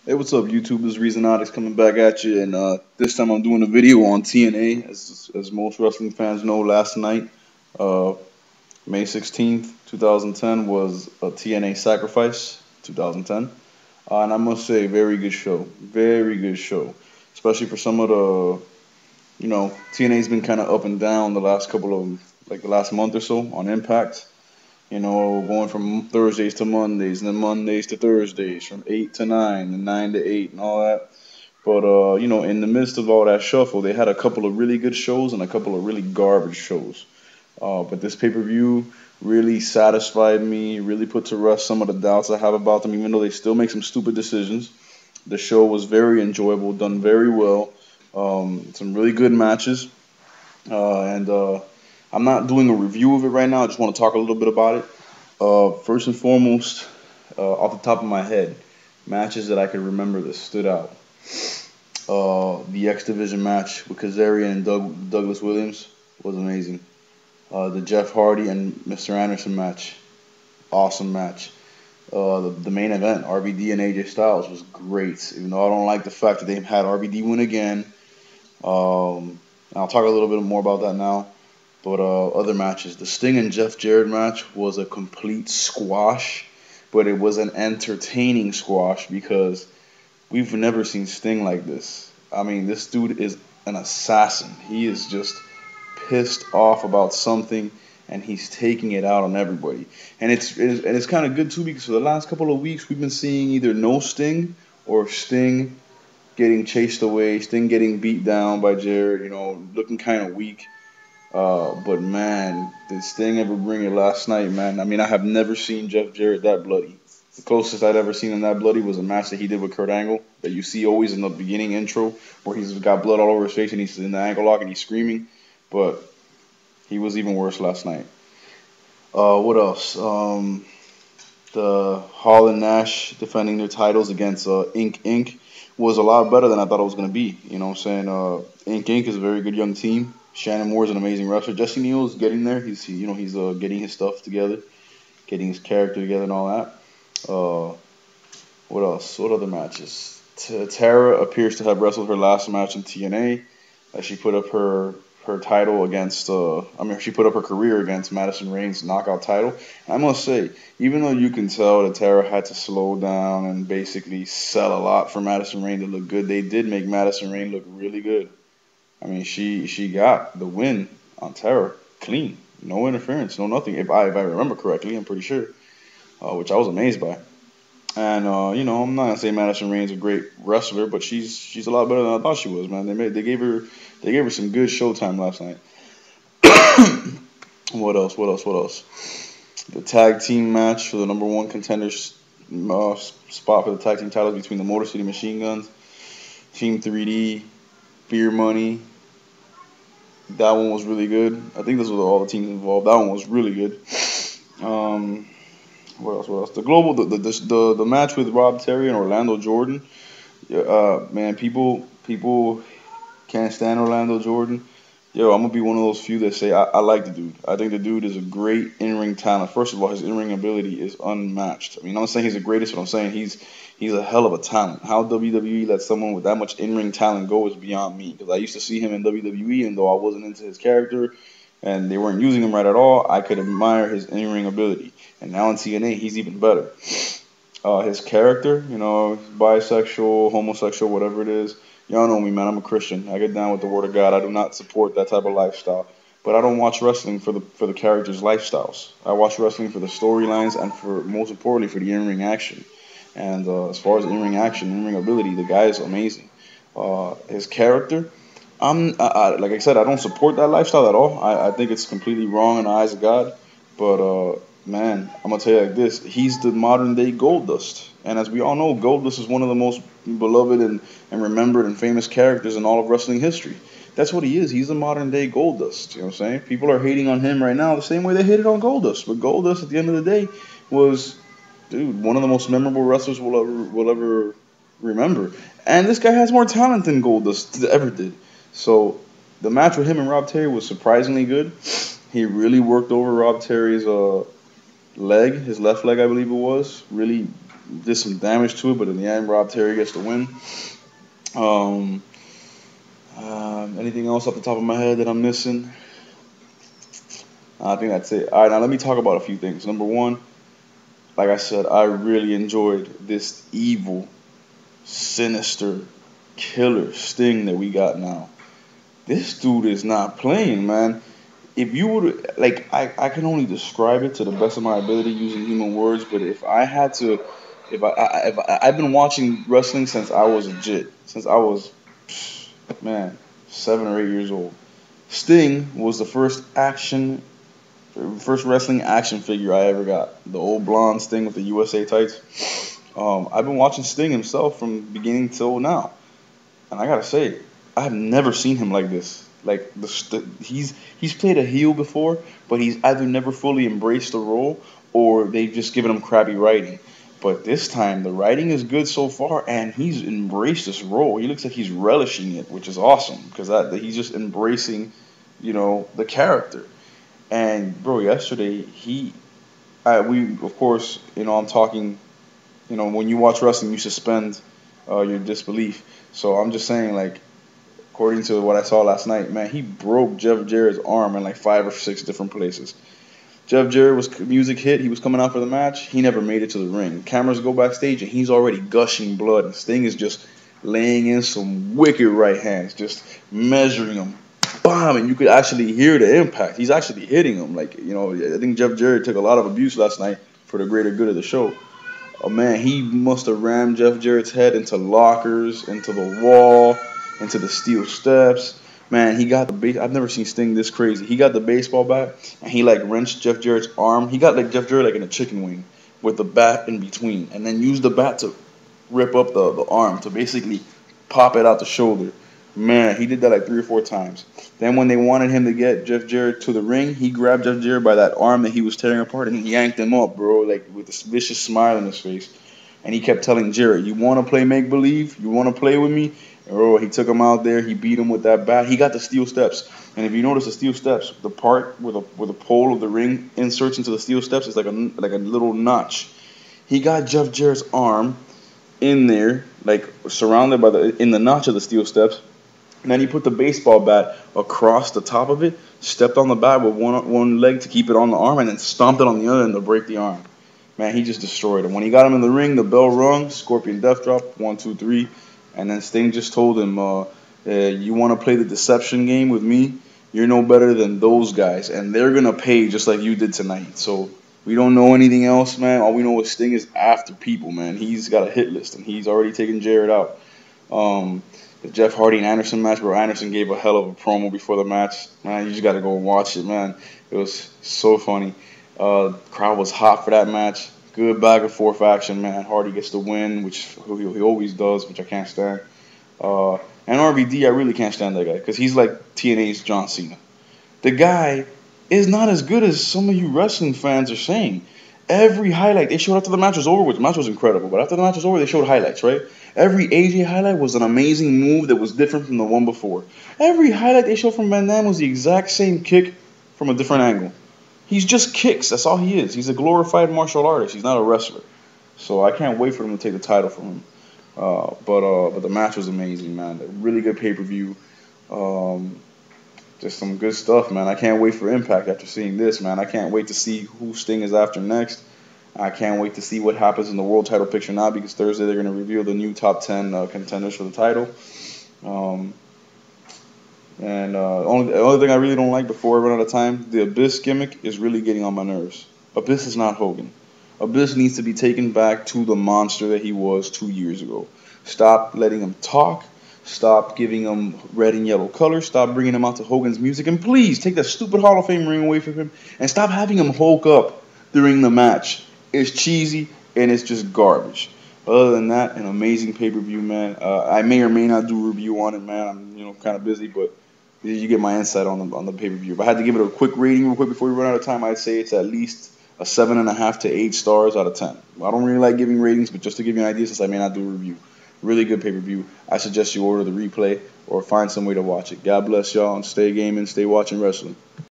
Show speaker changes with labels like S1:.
S1: Hey, what's up, YouTube? This is Reezonoticz coming back at you, and this time I'm doing a video on TNA. As most wrestling fans know, last night, uh, May 16th, 2010, was a TNA Sacrifice 2010, and I must say, very good show, very good show, especially for some of TNA's been kind of up and down the last couple of, like the last month or so on Impact. Going from Thursdays to Mondays, and then Mondays to Thursdays, from 8 to 9, and 9 to 8, and all that. But in the midst of all that shuffle, they had a couple of really good shows and a couple of really garbage shows. But this pay-per-view really satisfied me, really put to rest some of the doubts I have about them, even though they still make some stupid decisions. The show was very enjoyable, done very well. Some really good matches. And I'm not doing a review of it right now. I just want to talk a little bit about it. First and foremost, off the top of my head, matches that I can remember that stood out. The X Division match with Kazarian and Douglas Williams was amazing. The Jeff Hardy and Mr. Anderson match, awesome match. The main event, RVD and AJ Styles, was great. Even though I don't like the fact that they had RVD win again. I'll talk a little bit more about that now. But other matches, the Sting and Jeff Jarrett match was a complete squash, but it was an entertaining squash because we've never seen Sting like this. I mean, this dude is an assassin. He is just pissed off about something, and he's taking it out on everybody. And it's kind of good too because for the last couple of weeks we've been seeing either no Sting or Sting getting chased away, Sting getting beat down by Jarrett. Looking kind of weak. But man, did Sting ever bring it last night, man? I mean, I have never seen Jeff Jarrett that bloody. The closest I'd ever seen him that bloody was a match that he did with Kurt Angle that you see always in the beginning intro where he's got blood all over his face and he's in the ankle lock and he's screaming. But he was even worse last night. What else? The Hall and Nash defending their titles against Inc. was a lot better than I thought it was going to be. You know what I'm saying? Inc. is a very good young team. Shannon Moore is an amazing wrestler. Jesse Neal is getting there. He's getting his stuff together, getting his character together and all that. What else? What other matches? Tara appears to have wrestled her last match in TNA. She put up her title against. She put up her career against Madison Rayne's knockout title. I must say, even though you can tell that Tara had to slow down and basically sell a lot for Madison Rayne to look good, they did make Madison Rayne look really good. I mean, she got the win on Tara clean, no interference, no nothing. If I remember correctly, I'm pretty sure, which I was amazed by. And I'm not gonna say Madison Rayne's a great wrestler, but she's a lot better than I thought she was, man. They gave her some good showtime last night. What else? What else? What else? The tag team match for the number one contenders spot for the tag team titles between the Motor City Machine Guns, Team 3D, Beer Money. That one was really good. I think this was all the teams involved. That one was really good. What else? What else? The match with Rob Terry and Orlando Jordan. Man, people can't stand Orlando Jordan. Yo, I'm gonna be one of those few that say I like the dude. I think the dude is a great in-ring talent. First of all, his in-ring ability is unmatched. I mean, I'm not saying he's the greatest, but I'm saying he's a hell of a talent. How WWE lets someone with that much in-ring talent go is beyond me. Because I used to see him in WWE, and though I wasn't into his character, and they weren't using him right at all, I could admire his in-ring ability. And now in TNA, he's even better. His character, bisexual, homosexual, whatever it is. Y'all know me, man. I'm a Christian. I get down with the Word of God. I do not support that type of lifestyle. But I don't watch wrestling for the characters' lifestyles. I watch wrestling for the storylines and for most importantly for the in-ring action. And as far as in-ring action, in-ring ability, the guy is amazing. His character, like I said, I don't support that lifestyle at all. I think it's completely wrong in the eyes of God. But man, I'm gonna tell you like this: he's the modern day Goldust, and as we all know, Goldust is one of the most beloved and remembered and famous characters in all of wrestling history. That's what he is. He's the modern day Goldust. You know what I'm saying? People are hating on him right now the same way they hated on Goldust. But Goldust, at the end of the day, was, dude, one of the most memorable wrestlers we'll ever remember. And this guy has more talent than Goldust ever did. So the match with him and Rob Terry was surprisingly good. He really worked over Rob Terry's leg, his left leg, I believe it was. Really did some damage to it, but in the end, Rob Terry gets the win. Um, Anything else off the top of my head that I'm missing? I think that's it. All right, now let me talk about a few things. Number one, like I said, I really enjoyed this evil, sinister, killer Sting that we got now. This dude is not playing, man. If you would like, I can only describe it to the best of my ability using human words. But if I had to, I've been watching wrestling since I was since I was, man, 7 or 8 years old. Sting was the first wrestling action figure I ever got. The old blonde Sting with the USA tights. I've been watching Sting himself from beginning till now, and I gotta say, I've never seen him like this. Like he's played a heel before, but he's either never fully embraced the role or they've just given him crappy writing. But this time the writing is good so far, and he's embraced this role. He looks like he's relishing it, which is awesome because he's just embracing, the character. And bro, yesterday we of course, I'm talking, when you watch wrestling, you suspend your disbelief. So I'm just saying, like, according to what I saw last night, man, he broke Jeff Jarrett's arm in like 5 or 6 different places. Jeff Jarrett music hit. He was coming out for the match. He never made it to the ring. Cameras go backstage, and he's already gushing blood. And Sting is just laying in some wicked right hands, just measuring him. Bam! And you could actually hear the impact. He's actually hitting him. Like, I think Jeff Jarrett took a lot of abuse last night for the greater good of the show. Oh man, he must have rammed Jeff Jarrett's head into lockers, into the wall, into the steel steps. Man, he got the base. I've never seen Sting this crazy. He got the baseball bat and he like wrenched Jeff Jarrett's arm. He got like Jeff Jarrett like in a chicken wing with the bat in between, and then used the bat to rip up the arm to basically pop it out the shoulder. Man, he did that like 3 or 4 times. Then when they wanted him to get Jeff Jarrett to the ring, he grabbed Jeff Jarrett by that arm that he was tearing apart and he yanked him up, bro, like with this vicious smile on his face. And he kept telling Jarrett, "You want to play make believe? You want to play with me?" And bro, he took him out there. He beat him with that bat. He got the steel steps. And if you notice the steel steps, the part where the pole of the ring inserts into the steel steps is like a little notch. He got Jeff Jarrett's arm in there, like surrounded by in the notch of the steel steps. And then he put the baseball bat across the top of it, stepped on the bat with one leg to keep it on the arm, and then stomped it on the other end to break the arm. Man, he just destroyed him. When he got him in the ring, the bell rung, Scorpion Death Drop, 1, 2, 3. And then Sting just told him, you want to play the deception game with me? You're no better than those guys. And they're going to pay just like you did tonight. So we don't know anything else, man. All we know is Sting is after people, man. He's got a hit list, and he's already taken Jarrett out. The Jeff Hardy and Anderson match, where Anderson gave a hell of a promo before the match. Man, you just got to go and watch it, man. It was so funny. Crowd was hot for that match. Good back and forth action, man. Hardy gets the win, which he always does, which I can't stand. And RVD, I really can't stand that guy because he's like TNA's John Cena. The guy is not as good as some of you wrestling fans are saying. Every highlight, they showed after the match was over, which the match was incredible, but after the match was over, they showed highlights, right? Every AJ highlight was an amazing move that was different from the one before. Every highlight they showed from Van Damme was the exact same kick from a different angle. He's just kicks. That's all he is. He's a glorified martial artist. He's not a wrestler. So I can't wait for him to take the title from him. But the match was amazing, man. A really good pay-per-view. Just some good stuff, man. I can't wait for Impact after seeing this, man. I can't wait to see who Sting is after next. I can't wait to see what happens in the world title picture now, because Thursday they're going to reveal the new top 10 contenders for the title. The only thing I really don't like before I run out of time, the Abyss gimmick is really getting on my nerves. Abyss is not Hogan. Abyss needs to be taken back to the monster that he was 2 years ago. Stop letting him talk. Stop giving him red and yellow color. Stop bringing him out to Hogan's music. And please take that stupid Hall of Fame ring away from him. And stop having him Hulk up during the match. It's cheesy and it's just garbage. Other than that, an amazing pay-per-view, man. I may or may not do a review on it, man. I'm kind of busy, but you get my insight on the pay-per-view. If I had to give it a quick rating real quick before we run out of time, I'd say it's at least a 7.5 to 8 stars out of 10. I don't really like giving ratings, but just to give you an idea, since I may not do a review. Really good pay-per-view. I suggest you order the replay or find some way to watch it. God bless y'all, and stay gaming, stay watching wrestling.